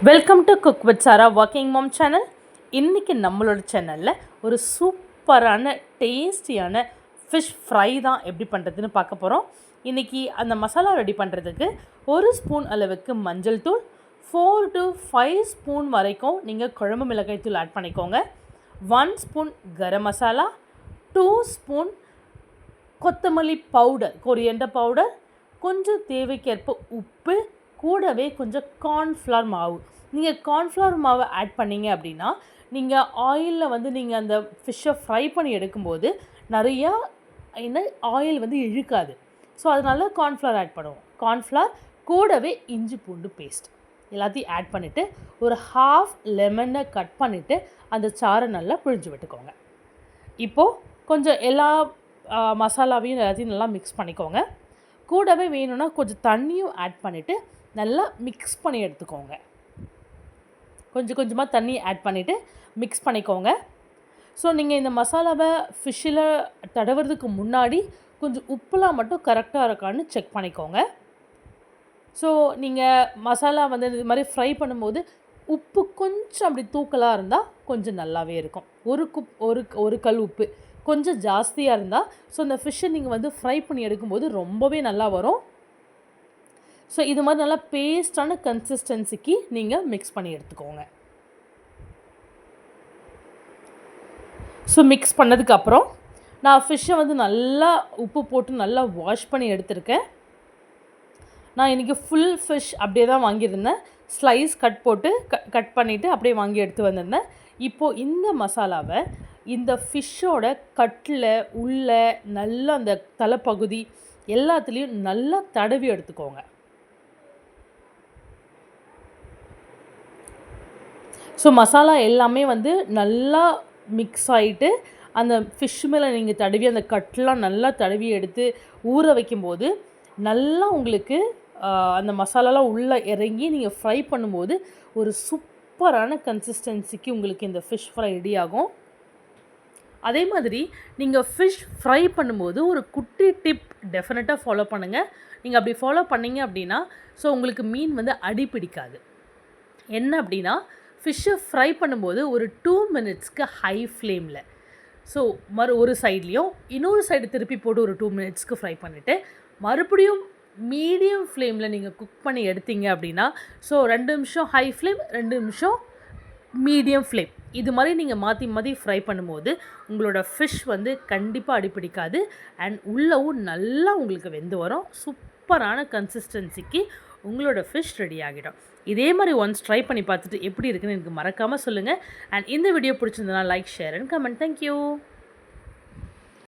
Welcome to cook with Sara working mom channel. இன்றைக்கி நம்மளோட சேனலில் ஒரு சூப்பரான டேஸ்டியான ஃபிஷ் ஃப்ரை தான் எப்படி பண்ணுறதுன்னு பார்க்க போகிறோம். இன்றைக்கி அந்த மசாலா ரெடி பண்ணுறதுக்கு 1 ஸ்பூன் அளவுக்கு மஞ்சள் தூள், 4 to 5 ஸ்பூன் வரைக்கும் நீங்கள் குழம்பு மிளகாய் தூள் ஆட் பண்ணிக்கோங்க. 1 ஸ்பூன் கரம் மசாலா, 2 ஸ்பூன் கொத்தமல்லி பவுடர், கொரியண்டர் பவுடர், கொஞ்சம் தேவைக்கேற்ப உப்பு, கூடவே கொஞ்சம் கார்ன்ஃப்ளவர் மாவு. நீங்கள் கார்ன்ஃப்ளவர் மாவை ஆட் பண்ணிங்க அப்படின்னா நீங்கள் ஆயிலில் நீங்கள் அந்த ஃபிஷ்ஷை ஃப்ரை பண்ணி எடுக்கும்போது நிறையா ஆயில் இழுக்காது. ஸோ அதனால கார்ன்ஃப்ளவர் ஆட் பண்ணுவோம். கார்ன்ஃப்ளவர் கூடவே இஞ்சி பூண்டு பேஸ்ட் எல்லாத்தையும் ஆட் பண்ணிவிட்டு ஒரு ஹாஃப் லெமனை கட் பண்ணிவிட்டு அந்த சாறை நல்லா பிழிஞ்சு விட்டுக்கோங்க. இப்போது கொஞ்சம் எல்லா மசாலாவையும் எல்லாத்தையும் நல்லா மிக்ஸ் பண்ணிக்கோங்க. கூடவே வேணும்னா கொஞ்சம் தண்ணியும் ஆட் பண்ணிவிட்டு நல்லா மிக்ஸ் பண்ணி எடுத்துக்கோங்க. கொஞ்சம் கொஞ்சமாக தண்ணி ஆட் பண்ணிவிட்டு மிக்ஸ் பண்ணிக்கோங்க. ஸோ நீங்கள் இந்த மசாலாவை ஃபிஷ்ஷில் தடவுறதுக்கு முன்னாடி கொஞ்சம் உப்புலாம் மட்டும் கரெக்டாக இருக்கான்னு செக் பண்ணிக்கோங்க. ஸோ நீங்கள் மசாலா இது மாதிரி ஃப்ரை பண்ணும்போது உப்பு கொஞ்சம் அப்படி தூக்கலாக இருந்தால் கொஞ்சம் நல்லாவே இருக்கும். ஒரு கல் உப்பு கொஞ்சம் ஜாஸ்தியாக இருந்தால் ஸோ அந்த ஃபிஷ்ஷை நீங்கள் ஃப்ரை பண்ணி எடுக்கும்போது ரொம்பவே நல்லா வரும். ஸோ இது மாதிரி நல்லா பேஸ்டான கன்சிஸ்டன்சிக்கு நீங்கள் மிக்ஸ் பண்ணி எடுத்துக்கோங்க. ஸோ மிக்ஸ் பண்ணதுக்கப்புறம் நான் ஃபிஷ்ஷை நல்லா உப்பு போட்டு நல்லா வாஷ் பண்ணி எடுத்திருக்கேன். நான் இன்றைக்கி ஃபுல் ஃபிஷ் அப்படியே தான் வாங்கியிருந்தேன். ஸ்லைஸ் கட் பண்ணிவிட்டு அப்படியே வாங்கி எடுத்து வந்திருந்தேன். இப்போது இந்த மசாலாவை இந்த ஃபிஷ்ஷோட கட்டில் உள்ள நல்லா அந்த தலைப்பகுதி எல்லாத்துலேயும் நல்லா தடவி எடுத்துக்கோங்க. ஸோ மசாலா எல்லாமே நல்லா மிக்ஸ் ஆகிட்டு அந்த ஃபிஷ் மேலே நீங்கள் தடவி அந்த கட்டெலாம் நல்லா தடவி எடுத்து ஊற வைக்கும்போது நல்லா உங்களுக்கு அந்த மசாலாலாம் உள்ளே இறங்கி நீங்கள் ஃப்ரை பண்ணும்போது ஒரு சூப்பரான கன்சிஸ்டன்சிக்கு உங்களுக்கு இந்த ஃபிஷ் ஃப்ரை ரெடி ஆகும். அதே மாதிரி நீங்கள் ஃபிஷ் ஃப்ரை பண்ணும்போது ஒரு குட்டி டிப் டெஃபினட்டாக ஃபாலோ பண்ணுங்கள். நீங்கள் அப்படி ஃபாலோ பண்ணிங்க அப்படின்னா ஸோ உங்களுக்கு மீன் அடி பிடிக்காது. என்ன அப்படின்னா ஃபிஷ்ஷை ஃப்ரை பண்ணும்போது ஒரு 2 மினிட்ஸ்க்கு ஹை ஃப்ளேமில், ஸோ ஒரு சைட்லேயும் இன்னொரு சைடு திருப்பி போட்டு ஒரு 2 மினிட்ஸ்க்கு ஃப்ரை பண்ணிவிட்டு மறுபடியும் மீடியம் ஃப்ளேமில் நீங்கள் குக் பண்ணி எடுத்தீங்க அப்படின்னா ஸோ 2 நிமிஷம் ஹை ஃப்ளேம், 2 நிமிஷம் மீடியம் ஃப்ளேம், இது மாதிரி நீங்கள் மாற்றி மாற்றி ஃப்ரை பண்ணும்போது உங்களோட ஃபிஷ் கண்டிப்பாக அடிப்பிடிக்காது. அண்ட் உள்ளவும் நல்லா உங்களுக்கு வெந்து வரும். சூப்பரான கன்சிஸ்டன்சிக்கு உங்களோட ஃபிஷ் ரெடி ஆகிடும். இதே மாதிரி ஒன்ஸ் ட்ரை பண்ணி பார்த்துட்டு எப்படி இருக்குன்னு எனக்கு மறக்காமல் சொல்லுங்கள். அண்ட் இந்த வீடியோ பிடிச்சிருந்தனா like, share and comment. Thank you.